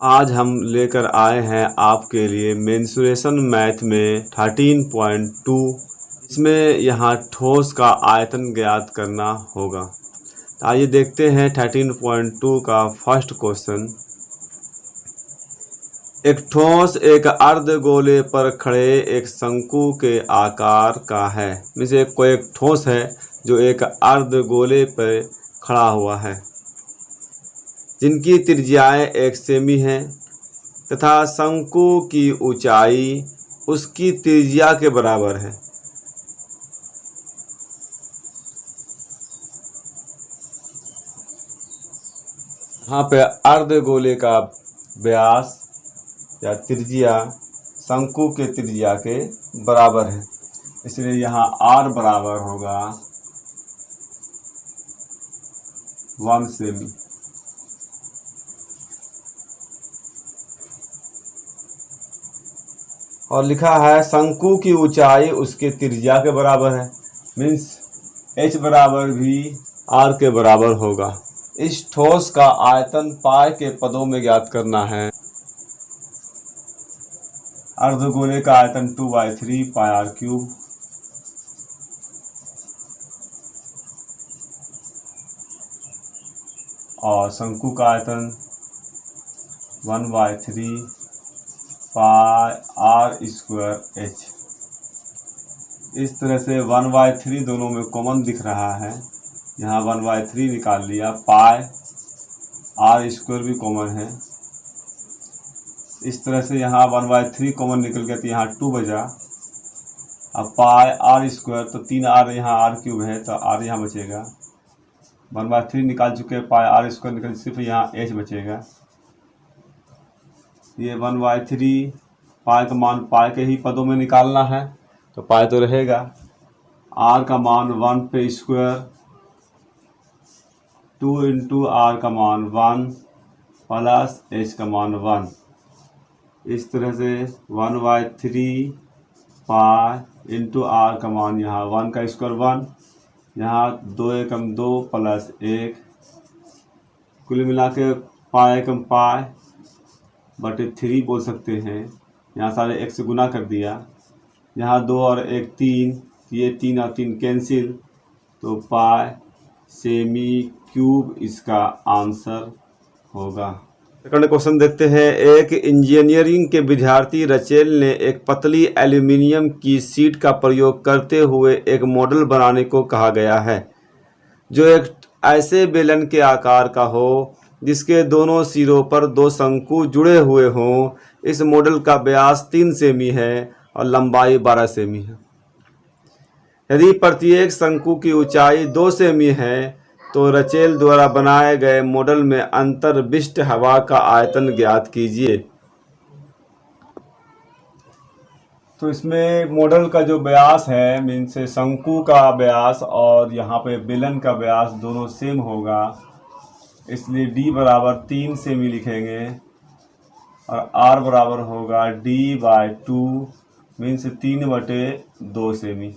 आज हम लेकर आए हैं आपके लिए मेंसुरेशन मैथ में 13.2। इसमें यहाँ ठोस का आयतन ज्ञात करना होगा। तो आइए देखते हैं 13.2 का फर्स्ट क्वेश्चन। एक ठोस एक अर्धगोले पर खड़े एक शंकु के आकार का है। जैसे कोई एक ठोस है जो एक अर्धगोले पर खड़ा हुआ है, जिनकी त्रिज्याएं 1 सेमी हैं तथा शंकु की ऊंचाई उसकी त्रिज्या के बराबर है। यहाँ पे अर्धगोले का व्यास या त्रिज्या शंकु के त्रिज्या के बराबर है, इसलिए यहाँ r बराबर होगा 1 सेमी। और लिखा है शंकु की ऊंचाई उसके त्रिज्या के बराबर है, मीन्स h बराबर भी r के बराबर होगा। इस ठोस का आयतन पाई के पदों में ज्ञात करना है। अर्धगोले का आयतन 2/3 पाई r क्यूब, और शंकु का आयतन 1/3 पाई r स्क्वायर h। इस तरह से 1/3 दोनों में कॉमन दिख रहा है, यहाँ 1/3 निकाल लिया। पाई r स्क्वायर भी कॉमन है, इस तरह से यहाँ 1/3 कॉमन निकल गया तो यहाँ 2 बचा। अब पाई r स्क्वायर तो 3r, यहाँ r क्यूब है तो r यहाँ बचेगा। 1/3 निकाल चुके हैं, पाई r स्क्वायर निकल, सिर्फ यहाँ h बचेगा। ये 1/3 पाई का मान पाई के ही पदों में निकालना है, तो पाई तो रहेगा। r का मान 1 पे स्क्वायर, 2 इंटू r का मान 1 प्लस h का मान 1। इस तरह से 1/3 पाई इंटू r का मान यहाँ 1 का स्क्वायर 1, यहाँ 2 एकम 2 प्लस 1, कुल मिला के पाई एकम पाई बटे 3 बोल सकते हैं। यहाँ सारे एक से गुना कर दिया, यहाँ 2 और 1 3, ये 3 और 3 कैंसिल, तो पाई सेमी क्यूब इसका आंसर होगा। सेकंड क्वेश्चन देखते हैं। एक इंजीनियरिंग के विद्यार्थी रचेल ने एक पतली एल्यूमिनियम की शीट का प्रयोग करते हुए एक मॉडल बनाने को कहा गया है, जो एक ऐसे बेलन के आकार का हो जिसके दोनों सिरों पर 2 शंकु जुड़े हुए हों। इस मॉडल का व्यास 3 सेमी है और लंबाई 12 सेमी है। यदि प्रत्येक शंकु की ऊंचाई 2 सेमी है तो रचेल द्वारा बनाए गए मॉडल में अंतर्विष्ट हवा का आयतन ज्ञात कीजिए। तो इसमें मॉडल का जो व्यास है, मीन्स शंकु का व्यास और यहाँ पे बेलन का व्यास दोनों सेम होगा, इसलिए d बराबर 3 सेमी लिखेंगे और r बराबर होगा d/2, मीन्स 3/2 सेमी।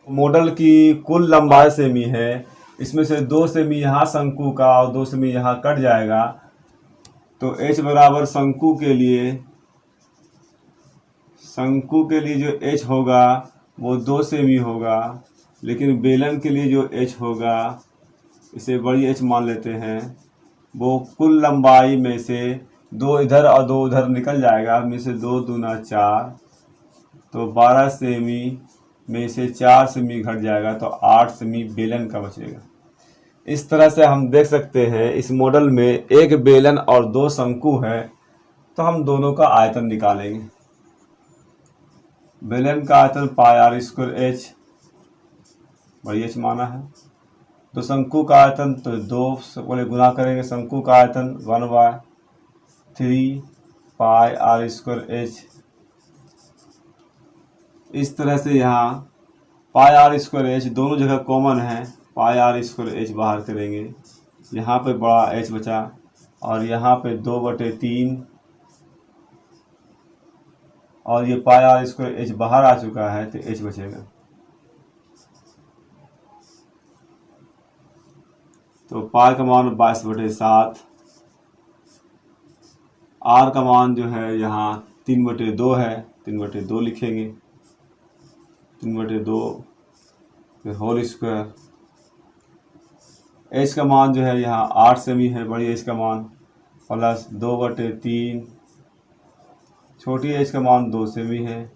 मॉडल की कुल लंबाई सेमी है, इसमें से 2 सेमी यहाँ शंकु का और 2 सेमी यहाँ कट जाएगा, तो h बराबर शंकु के लिए जो h होगा वो 2 सेमी होगा, लेकिन बेलन के लिए जो h होगा, इसे बड़ी h मान लेते हैं, वो कुल लंबाई में से 2 इधर और 2 उधर निकल जाएगा, में से 2 दूना 4, तो 12 सेमी में से 4 सेमी घट जाएगा, तो 8 सेमी बेलन का बचेगा। इस तरह से हम देख सकते हैं इस मॉडल में एक बेलन और 2 शंकु है, तो हम दोनों का आयतन निकालेंगे। बेलन का आयतन पाई r स्क्वायर h, बड़ी h माना है। तो शंकु का आयतन तो 2 से पहले गुना करेंगे, शंकु का आयतन 1/3 पाई r स्क्वायर h। इस तरह से यहाँ पाई r स्क्वायर h दोनों जगह कॉमन है, पाई r स्क्वायर h बाहर करेंगे, यहाँ पे बड़ा h बचा और यहाँ पे 2/3, और ये पाई r स्क्वायर h बाहर आ चुका है तो h बचेगा। तो पाई का मान 22/7 r का मान जो है यहाँ 3/2 है, 3/2 लिखेंगे, 3/2 फिर होल स्क्वायर। h का मान जो है यहाँ 8 सेमी है, बड़ी h का मान, प्लस 2/3, छोटी h का मान 2 सेमी है।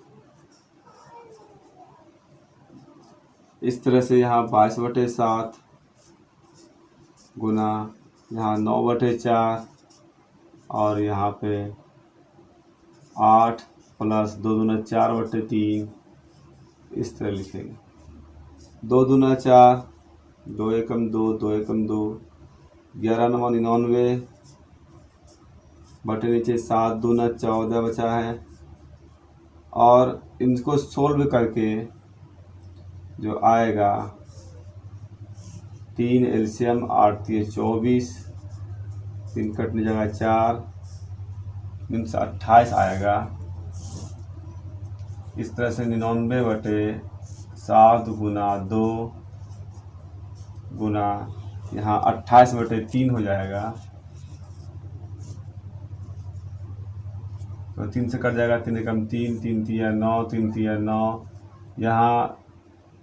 इस तरह से यहाँ 22/7 गुना यहाँ 9/4 और यहाँ पे 8 प्लस 2 दूना 4/3 इस तरह लिखेंगे। 2 दूना 4, 2 एकम 2, 2 एकम 2, 11 9 99 बटे नीचे 7 दूना 14 बचा है। और इनको सोल्व करके जो आएगा 3 एलसीएम 8 24, 3 कटने जगह 4, 3 से 28 आएगा। इस तरह से 99/7 गुना 2 गुना यहाँ 28/3 हो जाएगा। तो 3 से कट जाएगा, 3 एकम 3, 3 तिया 9, 3 तिया 9, यहाँ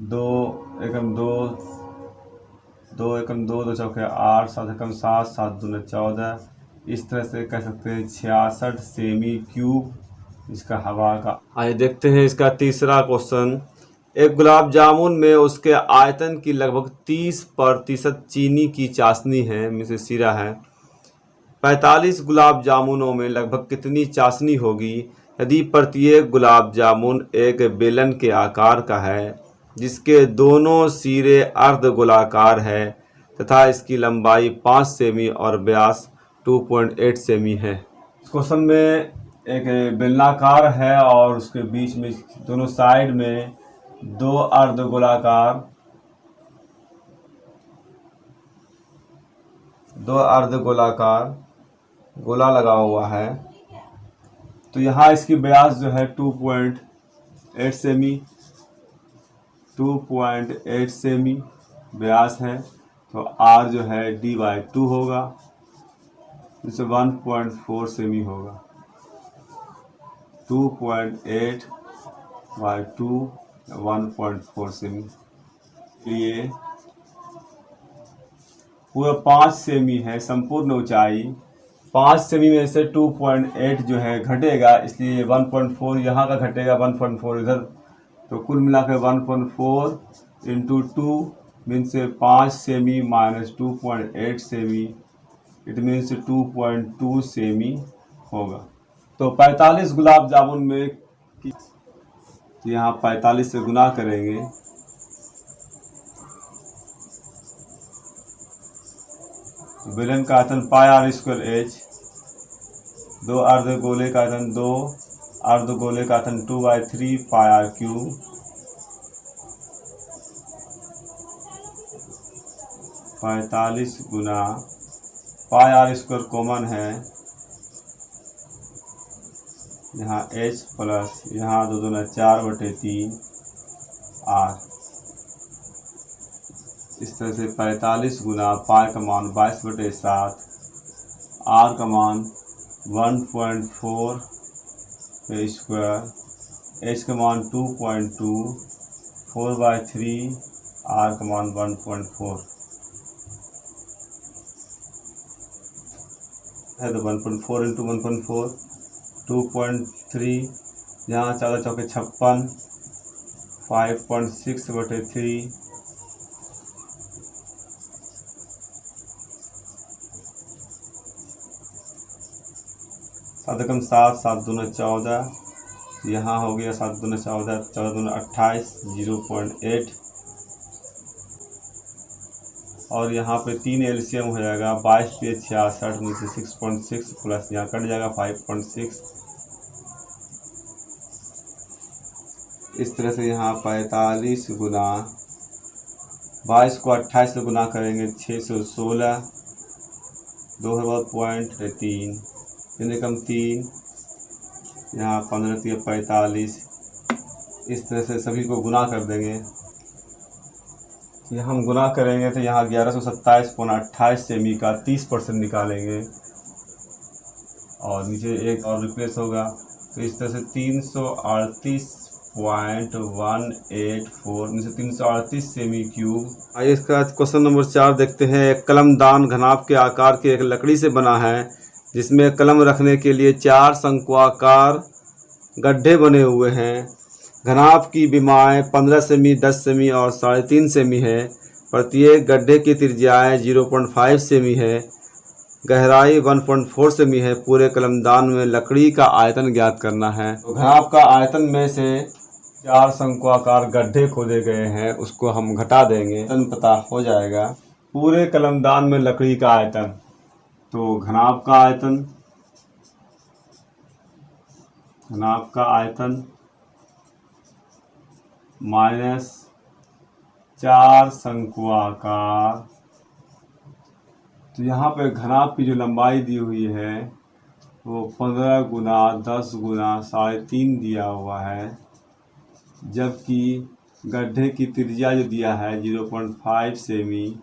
2 एकम 2, 2 एकम 2, 2 चौके 8, 7 एकम 7, 7 दूना 14। इस तरह से कह सकते हैं 66 सेमी क्यूब इसका हवा का। आइए देखते हैं इसका तीसरा क्वेश्चन। एक गुलाब जामुन में उसके आयतन की लगभग 30% चीनी की चाशनी है, में से सीरा है। 45 गुलाब जामुनों में लगभग कितनी चाशनी होगी यदि प्रत्येक गुलाब जामुन एक बेलन के आकार का है जिसके दोनों सिरे अर्ध गोलाकार है तथा इसकी लंबाई 5 सेमी और व्यास 2.8 सेमी है। क्वेश्चन में एक बेलनाकार है और उसके बीच में दोनों साइड में 2 अर्ध गोलाकार गोला लगा हुआ है। तो यहाँ इसकी व्यास जो है 2.8 सेमी, 2.8 सेमी व्यास है। तो r जो है d/2 होगा, जिससे 1.4 सेमी होगा। 2.8/2 1.4 सेमी। ये पूरा 5 सेमी है संपूर्ण ऊंचाई। 5 सेमी में से 2.8 जो है घटेगा, इसलिए 1.4 यहाँ का घटेगा, 1.4 इधर। तो कुल मिलाकर 1.4 into 2 means 5 semi minus 2.8 semi, it means 2.2 semi होगा। तो 45 गुलाब जामुन में तो यहाँ 45 से गुना करेंगे। बेलन का आयतन πr²h, 2 अर्ध गोले का आयतन 2 अर्ध गोले का आयतन 2/3 πr³। 45 गुना πr² कॉमन है, यहाँ h प्लस यहाँ 2 दूना 4/3 r। इस तरह से 45 गुना पाई का मान 22/7, r का मान 1.4 स्क्वायर, h का मान 2.2, 4/3, r का मान 1.4 है। तो 1.4 इंटू 1.4 2.3, यहाँ 4 चौके 56, 5.6/3 7 एकम 7, 7 दूना 14, यहाँ हो गया 7 दूना 14, 14 दूना 28, 0.8। और यहाँ पे 3 एलसीएम हो जाएगा, 22 पे 66 में से 6.6 प्लस यहाँ कट जाएगा 5.6। इस तरह से यहाँ 45 गुना 22 को 28 से गुना करेंगे, 616, 2.3, 3 एकम 3, यहाँ 15 3 45। इस तरह से सभी को गुना कर देंगे। ये हम गुना करेंगे तो यहाँ 1127.28 सेमी का 30% निकालेंगे। और नीचे एक और रिप्लेस होगा। तो इस तरह से 338.184 नीचे 338 सेमी क्यूब। आइए इसका क्वेश्चन नंबर 4 देखते हैं। एक कलमदान घनाभ के आकार की एक लकड़ी से बना है जिसमें कलम रखने के लिए 4 शंक्वाकार गड्ढे बने हुए हैं। घनाभ की विमाएँ 15 सेमी, 10 सेमी और 3.5 सेमी है। प्रत्येक गड्ढे की त्रिज्याएँ 0.5 सेमी है। गहराई 1.4 सेमी है। पूरे कलमदान में लकड़ी का आयतन ज्ञात करना है। तो घनाभ का आयतन में से 4 शंक्वाकार गड्ढे खोदे गए हैं, उसको हम घटा देंगे, आयतन पता हो जाएगा। पूरे कलमदान में लकड़ी का आयतन, तो घनाभ का आयतन माइनस 4 शंक्वाकार। तो यहाँ पे घनाभ की जो लंबाई दी हुई है वो 15 गुना 10 गुना 3.5 दिया हुआ है, जबकि गड्ढे की त्रिज्या जो दिया है 0.5 सेमी,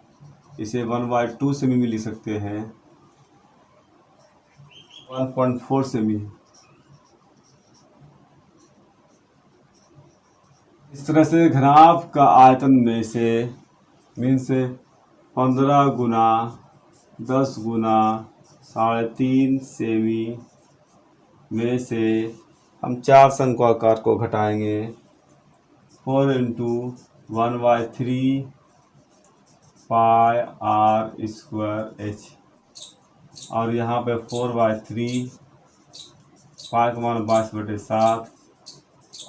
इसे 1/2 सेमी में लिख सकते हैं, 1.4 सेमी। इस तरह से घनाभ का आयतन में से 15 गुना 10 गुना 3.5 सेमी में से हम 4 शंक्वाकार को घटाएंगे। 4 × 1/3 पाई r स्क्वायर h, और यहाँ पे 4/3 पाई का मान 22/7,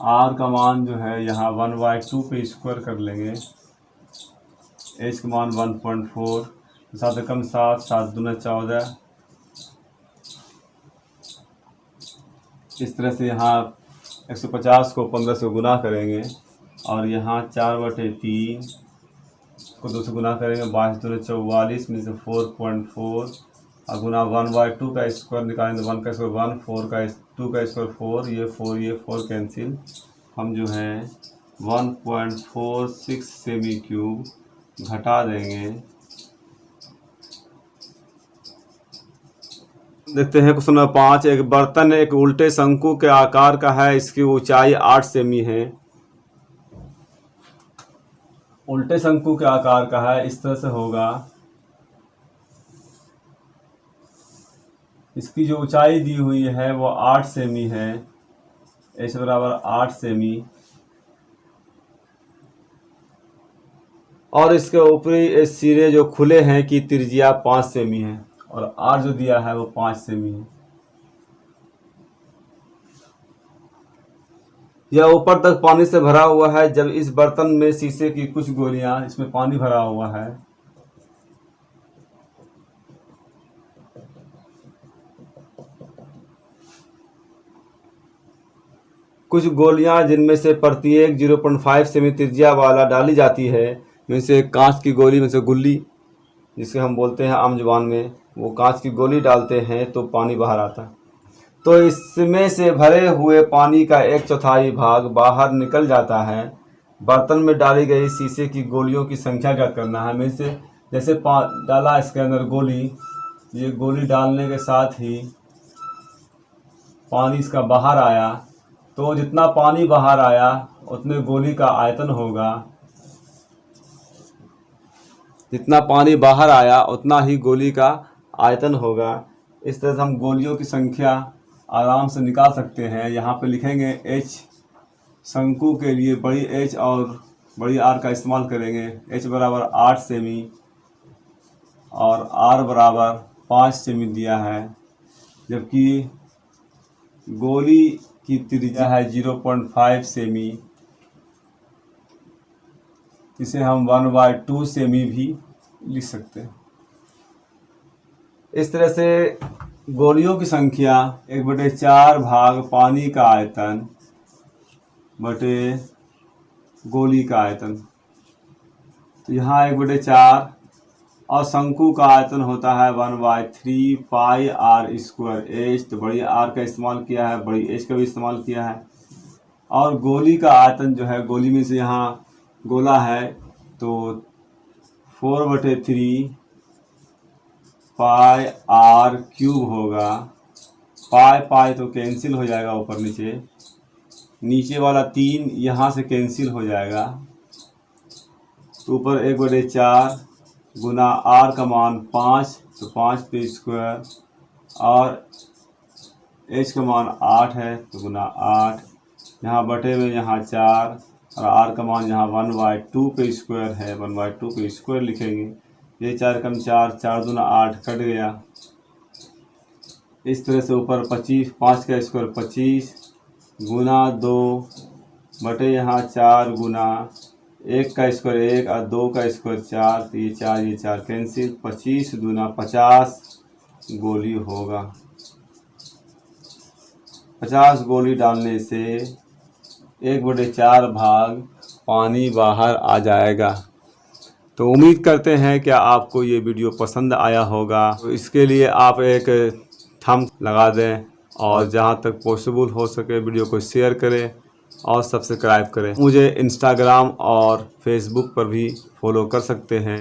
r का मान जो है यहाँ 1/2 पे स्क्वायर कर लेंगे, h का मान 1.4, 7 कम 7, 7 दूना 14। इस तरह से यहाँ 150 को 15 से गुना करेंगे और यहाँ 4/3 को 2 से गुना करेंगे, 22 दूना 44 में से 4.4 और गुना 1/2 का स्क्वायर निकालेंगे, 1 का स्क्वायर 1, 4 का 2 का स्क्वायर 4, ये 4 कैंसिल। हम जो है 1.46 सेमी क्यूब घटा देंगे। देखते हैं क्वेश्चन नंबर 5। एक बर्तन एक उल्टे शंकु के आकार का है, इसकी ऊंचाई 8 सेमी है। उल्टे शंकु के आकार का है, इस तरह से होगा। इसकी जो ऊंचाई दी हुई है वो 8 सेमी है, h बराबर 8 सेमी, और इसके ऊपरी सिरे जो खुले हैं की त्रिज्या 5 सेमी है, और r जो दिया है वो 5 सेमी है। यह ऊपर तक पानी से भरा हुआ है। जब इस बर्तन में शीशे की कुछ गोलियां, इसमें पानी भरा हुआ है, कुछ गोलियां जिनमें से प्रत्येक 0.5 सेमी त्रिज्या वाला डाली जाती है, में से कांच की गोली में से गुल्ली, जिसे हम बोलते हैं आम जुबान में, वो कांच की गोली डालते हैं तो पानी बाहर आता है। तो इसमें से भरे हुए पानी का 1/4 भाग बाहर निकल जाता है। बर्तन में डाली गई शीशे की गोलियों की संख्या ज्ञात करना है। में से जैसे डाला इसके अंदर गोली, ये गोली डालने के साथ ही पानी इसका बाहर आया, तो जितना पानी बाहर आया उतने गोली का आयतन होगा। जितना पानी बाहर आया उतना ही गोली का आयतन होगा। इस तरह से हम गोलियों की संख्या आराम से निकाल सकते हैं। यहाँ पे लिखेंगे h, शंकु के लिए बड़ी h और बड़ी r का इस्तेमाल करेंगे। h बराबर 8 सेमी और r बराबर 5 सेमी दिया है, जबकि गोली की त्रिज्या है 0.5 सेमी। इसे हम 1/2 सेमी भी लिख सकते हैं। इस तरह से गोलियों की संख्या 1/4 भाग पानी का आयतन बटे गोली का आयतन। तो यहाँ 1/4 और शंकु का आयतन होता है 1/3 पाई r स्क्वायर h। तो बड़ी r का इस्तेमाल किया है, बड़ी h का भी इस्तेमाल किया है। और गोली का आयतन जो है, गोली में से यहाँ गोला है तो 4/3 पाई r क्यूब होगा, पाई तो कैंसिल हो जाएगा ऊपर नीचे, नीचे वाला 3 यहाँ से कैंसिल हो जाएगा, तो ऊपर 1/4 गुना r का मान 5 तो 5 पे स्क्वायर, और h का मान 8 है तो गुना 8, यहाँ बटे में यहाँ 4 और r का मान यहाँ 1/2 पे स्क्वायर है, 1/2 पे स्क्वायर लिखेंगे। ये 4 कम 4, 4 दूना 8 कट गया। इस तरह से ऊपर 25, 5 का स्क्वायर 25 गुना 2 बटे यहाँ 4 गुना 1 का स्क्वायर 1 और 2 का स्क्वायर 4, तो ये 4 कैंसिल, 25 दूना 50 गोली होगा। 50 गोली डालने से 1/4 भाग पानी बाहर आ जाएगा। तो उम्मीद करते हैं कि आपको ये वीडियो पसंद आया होगा। तो इसके लिए आप एक थंब लगा दें और जहां तक पॉसिबल हो सके वीडियो को शेयर करें और सब्सक्राइब करें। मुझे इंस्टाग्राम और फेसबुक पर भी फॉलो कर सकते हैं।